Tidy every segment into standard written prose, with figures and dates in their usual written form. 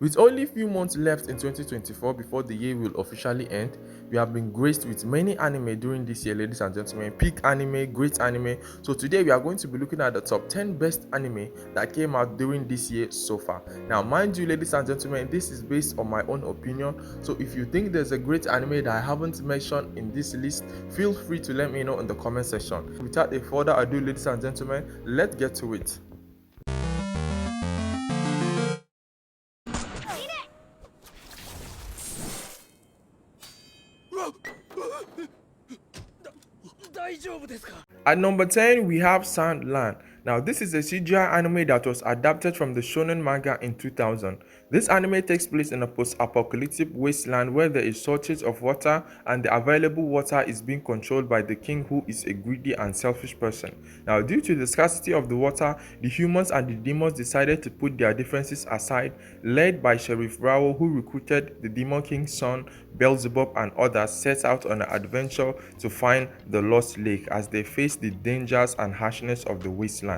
With only few months left in 2024 before the year will officially end, we have been graced with many anime during this year, ladies and gentlemen. Peak anime, great anime. So today we are going to be looking at the top 10 best anime that came out during this year so far. Now, mind you, ladies and gentlemen, this is based on my own opinion. So if you think there's a great anime that I haven't mentioned in this list, feel free to let me know in the comment section. Without a further ado, ladies and gentlemen, let's get to it. At number 10, we have Sandland. Now, this is a CGI anime that was adapted from the shonen manga in 2000. This anime takes place in a post-apocalyptic wasteland where there is shortage of water and the available water is being controlled by the king, who is a greedy and selfish person. Now, due to the scarcity of the water, the humans and the demons decided to put their differences aside, led by Sheriff Rao, who recruited the Demon King's son, Beelzebub, and others, set out on an adventure to find the lost lake as they face the dangers and harshness of the wasteland.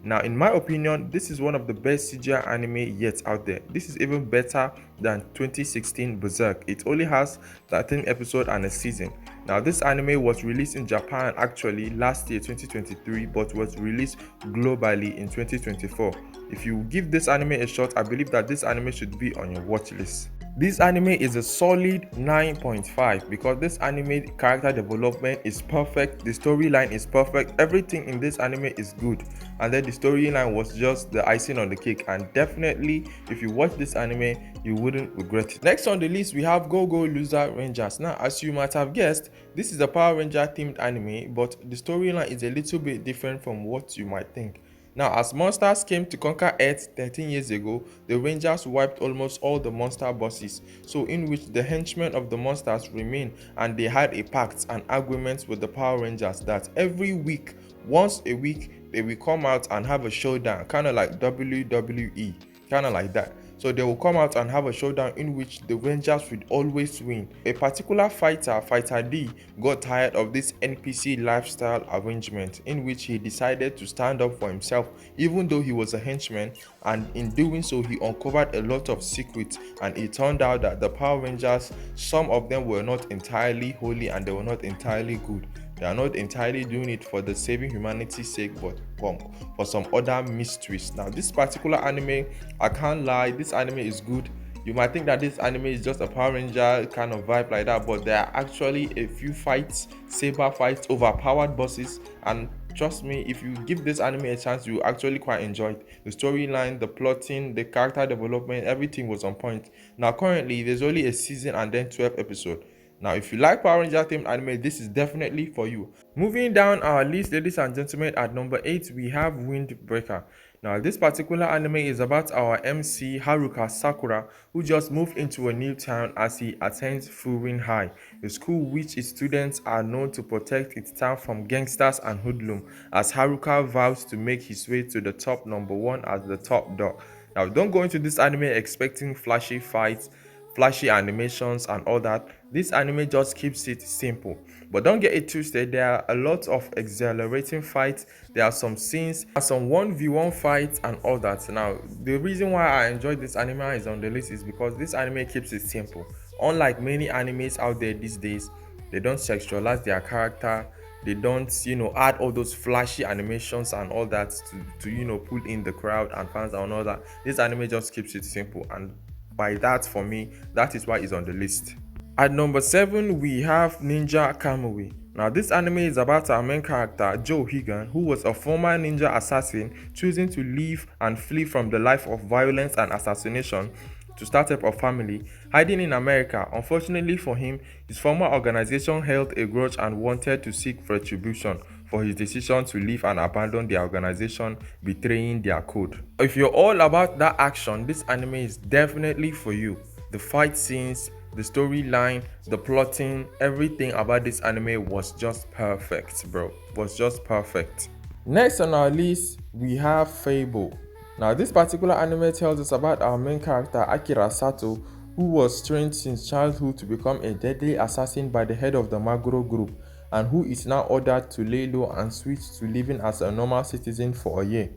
Now, in my opinion, this is one of the best CGI anime yet out there. This is even better than 2016 Berserk. It only has 13 episodes and a season. Now, this anime was released in Japan actually last year 2023, but was released globally in 2024. If you give this anime a shot, I believe that this anime should be on your watch list. This anime is a solid 9.5 because this anime character development is perfect, the storyline is perfect, everything in this anime is good, and then the storyline was just the icing on the cake, and definitely if you watch this anime you wouldn't regret it. Next on the list we have Go Go Loser Rangers. Now, as you might have guessed, this is a Power Ranger themed anime, but the storyline is a little bit different from what you might think. Now, as monsters came to conquer Earth 13 years ago, the Rangers wiped almost all the monster bosses, so in which the henchmen of the monsters remain, and they had a pact and agreement with the Power Rangers that every week, once a week, they will come out and have a showdown, kind of like WWE, kind of like that. So they will come out and have a showdown in which the Rangers would always win. A particular fighter, Fighter D, got tired of this NPC lifestyle arrangement, in which he decided to stand up for himself even though he was a henchman, and in doing so he uncovered a lot of secrets, and it turned out that the Power Rangers, some of them were not entirely holy and they were not entirely good. They are not entirely doing it for the saving humanity's sake, but for some other mysteries. Now, this particular anime, I can't lie, this anime is good. You might think that this anime is just a Power Ranger kind of vibe like that, but there are actually a few fights, saber fights, overpowered bosses, and trust me, if you give this anime a chance, you actually quite enjoy it. The storyline, the plotting, the character development, everything was on point. Now, currently, there's only a season and then 12 episodes. Now, if you like Power Ranger themed anime, this is definitely for you. Moving down our list, ladies and gentlemen, at number 8, we have Windbreaker. Now, this particular anime is about our MC Haruka Sakura, who just moved into a new town as he attends Furin High, a school which its students are known to protect its town from gangsters and hoodlum, as Haruka vows to make his way to the top number 1 as the top dog. Now, don't go into this anime expecting flashy fights, flashy animations and all that. This anime just keeps it simple, but don't get it twisted. There are a lot of exhilarating fights, there are some scenes, there are some 1v1 fights and all that. Now, the reason why I enjoyed this anime is on the list is because this anime keeps it simple. Unlike many animes out there these days, they don't sexualize their character, they don't add all those flashy animations and all that to pull in the crowd and fans and all that. This anime just keeps it simple, and by that, for me, that is why it's on the list. At number 7, we have Ninja Kamui. Now, this anime is about our main character, Joe Higan, who was a former ninja assassin choosing to leave and flee from the life of violence and assassination to start up a family, hiding in America. Unfortunately for him, his former organization held a grudge and wanted to seek retribution for his decision to leave and abandon their organization, betraying their code. If you're all about that action, this anime is definitely for you. The fight scenes, the storyline, the plotting, everything about this anime was just perfect, bro. Was just perfect. Next on our list, we have Fable. Now, this particular anime tells us about our main character, Akira Sato, who was trained since childhood to become a deadly assassin by the head of the Maguro group, and who is now ordered to lay low and switch to living as a normal citizen for a year.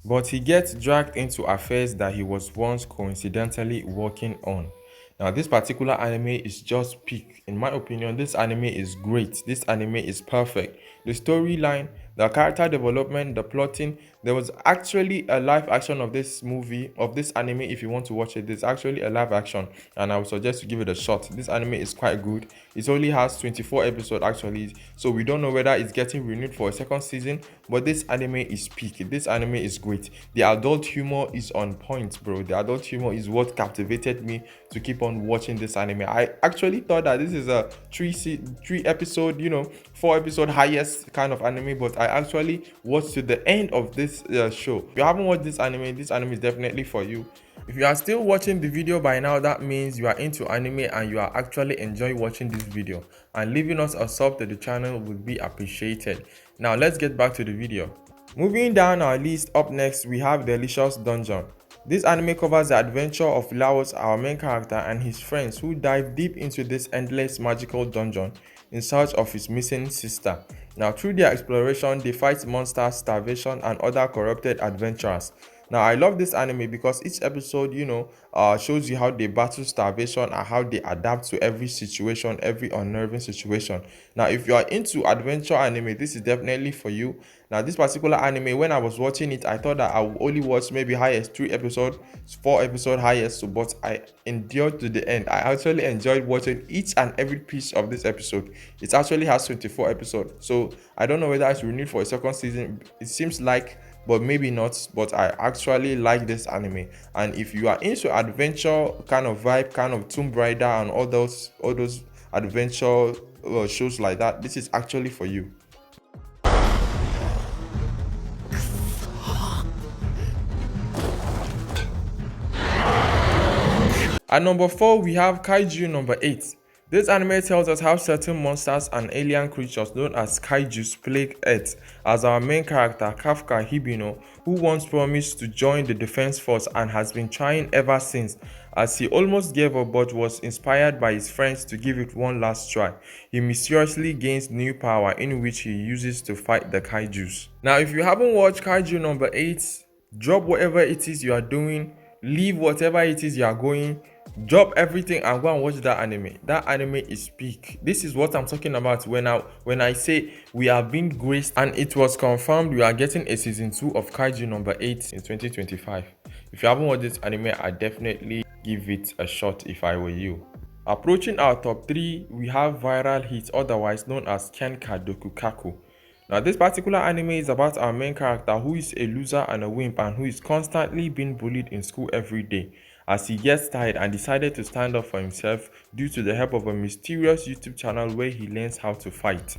but he gets dragged into affairs that he was once coincidentally working on. Now, this particular anime is just peak. In my opinion, this anime is great. This anime is perfect. The storyline, the character development, the plotting. There was actually a live action of this movie, of this anime. If you want to watch it, there's actually a live action, and I would suggest you give it a shot. This anime is quite good. It only has 24 episodes actually, so we don't know whether it's getting renewed for a second season, but this anime is peak. This anime is great. The adult humor is on point, bro. The adult humor is what captivated me to keep on watching this anime. I actually thought that this is a three episode, 4 episode highest kind of anime, but I actually watched to the end of this show. If you haven't watched this anime is definitely for you. If you are still watching the video by now, that means you are into anime and you are actually enjoying watching this video, and leaving us a sub to the channel would be appreciated. Now let's get back to the video. Moving down our list, up next we have Delicious Dungeon. This anime covers the adventure of Laos, our main character, and his friends who dive deep into this endless magical dungeon in search of his missing sister. Now, through their exploration, they fight monsters, starvation, and other corrupted adventurers. Now, I love this anime because each episode, shows you how they battle starvation and how they adapt to every situation, every unnerving situation. Now, if you are into adventure anime, this is definitely for you. Now, this particular anime, when I was watching it, I thought that I would only watch maybe highest 3 episodes, 4 episodes highest, but I endured to the end. I actually enjoyed watching each and every piece of this episode. It actually has 24 episodes, so I don't know whether it's renewed for a second season. It seems like, but maybe not. But I actually like this anime, and if you are into adventure kind of vibe, kind of Tomb Raider and all those adventure shows like that, this is actually for you. At number 4, we have Kaiju number 8. This anime tells us how certain monsters and alien creatures known as kaijus plague Earth, as our main character Kafka Hibino, who once promised to join the defense force and has been trying ever since, as he almost gave up but was inspired by his friends to give it one last try. He mysteriously gains new power in which he uses to fight the kaijus. Now, if you haven't watched Kaiju number 8, drop whatever it is you are doing, leave whatever it is you are going, drop everything and go and watch that anime. That anime is peak. This is what I'm talking about when I say we are being graced, and it was confirmed we are getting a season 2 of Kaiju number 8 in 2025. If you haven't watched this anime, I definitely give it a shot if I were you. Approaching our top 3, we have Viral Hit, otherwise known as Kenka Dokukaku. Now, this particular anime is about our main character who is a loser and a wimp and who is constantly being bullied in school every day, as he gets tired and decided to stand up for himself due to the help of a mysterious YouTube channel where he learns how to fight.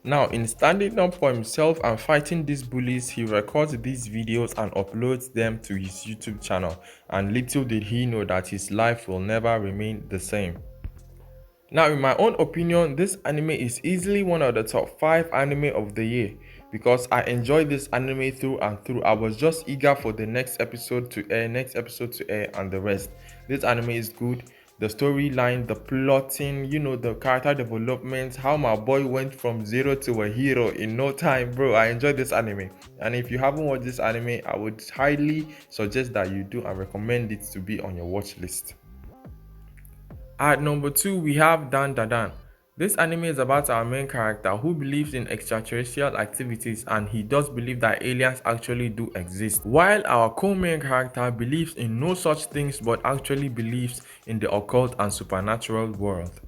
Now, in standing up for himself and fighting these bullies, he records these videos and uploads them to his YouTube channel, and little did he know that his life will never remain the same. Now, in my own opinion, this anime is easily one of the top 5 anime of the year because I enjoyed this anime through and through. I was just eager for the next episode to air, and the rest. This anime is good. The storyline, the plotting, the character development, how my boy went from zero to a hero in no time, bro. I enjoyed this anime. And if you haven't watched this anime, I would highly suggest that you do and recommend it to be on your watch list. At number 2, we have Dan Da Dan. This anime is about our main character who believes in extraterrestrial activities, and he does believe that aliens actually do exist, while our co-main character believes in no such things but actually believes in the occult and supernatural world.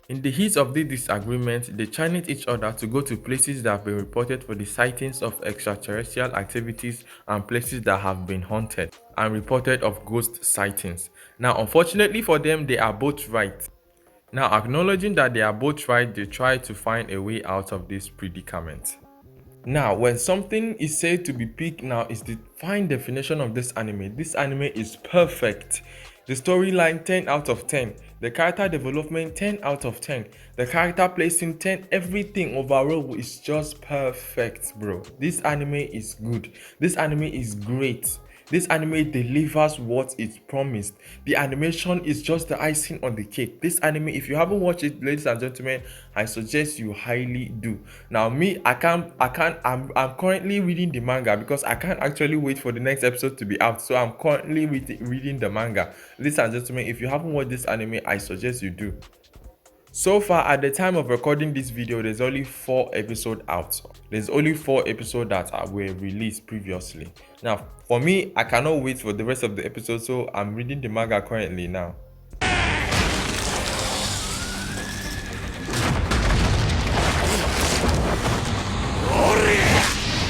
In the heat of this disagreement, they challenge each other to go to places that have been reported for the sightings of extraterrestrial activities and places that have been haunted and reported of ghost sightings. Now, unfortunately for them, they are both right. Now, acknowledging that they are both right, they try to find a way out of this predicament. Now, when something is said to be peak, now is the fine definition of this anime. This anime is perfect. The storyline 10 out of 10. The character development 10 out of 10. The character placing 10. Everything overall is just perfect, bro. This anime is good. This anime is great. This anime delivers what it promised. The animation is just the icing on the cake. This anime, if you haven't watched it, ladies and gentlemen, I suggest you highly do. Now, me, I'm currently reading the manga because I can't actually wait for the next episode to be out. So I'm currently reading the manga. Ladies and gentlemen, if you haven't watched this anime, I suggest you do. So far, at the time of recording this video, there's only 4 episodes out. There's only 4 episodes that were released previously. Now, for me, I cannot wait for the rest of the episodes, so I'm reading the manga currently now.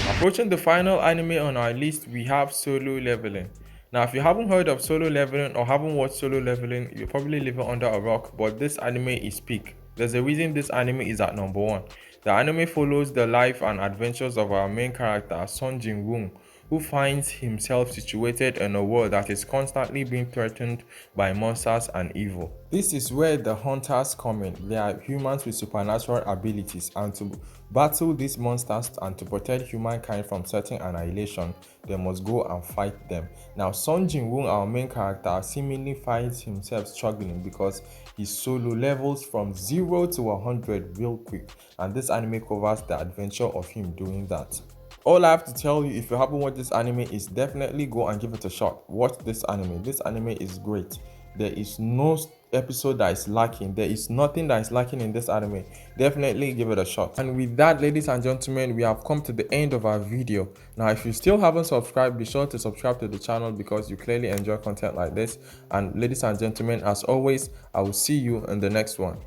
Approaching the final anime on our list, we have Solo Leveling. Now, if you haven't heard of Solo Leveling or haven't watched Solo Leveling, you're probably living under a rock, but this anime is peak. There's a reason this anime is at number 1. The anime follows the life and adventures of our main character, Son Jin-woong, who finds himself situated in a world that is constantly being threatened by monsters and evil. This is where the hunters come in. They are humans with supernatural abilities, and to battle these monsters and to protect humankind from certain annihilation, they must go and fight them. Now, Son Jin-woong, our main character, seemingly finds himself struggling because his solo levels from 0 to 100 real quick, and this anime covers the adventure of him doing that. All I have to tell you, if you haven't watched this anime, is definitely go and give it a shot. Watch this anime. This anime is great. There is no episode that is lacking. There is nothing that is lacking in this anime. Definitely give it a shot. And with that, ladies and gentlemen, we have come to the end of our video. Now, if you still haven't subscribed, be sure to subscribe to the channel because you clearly enjoy content like this. And ladies and gentlemen, as always, I will see you in the next one.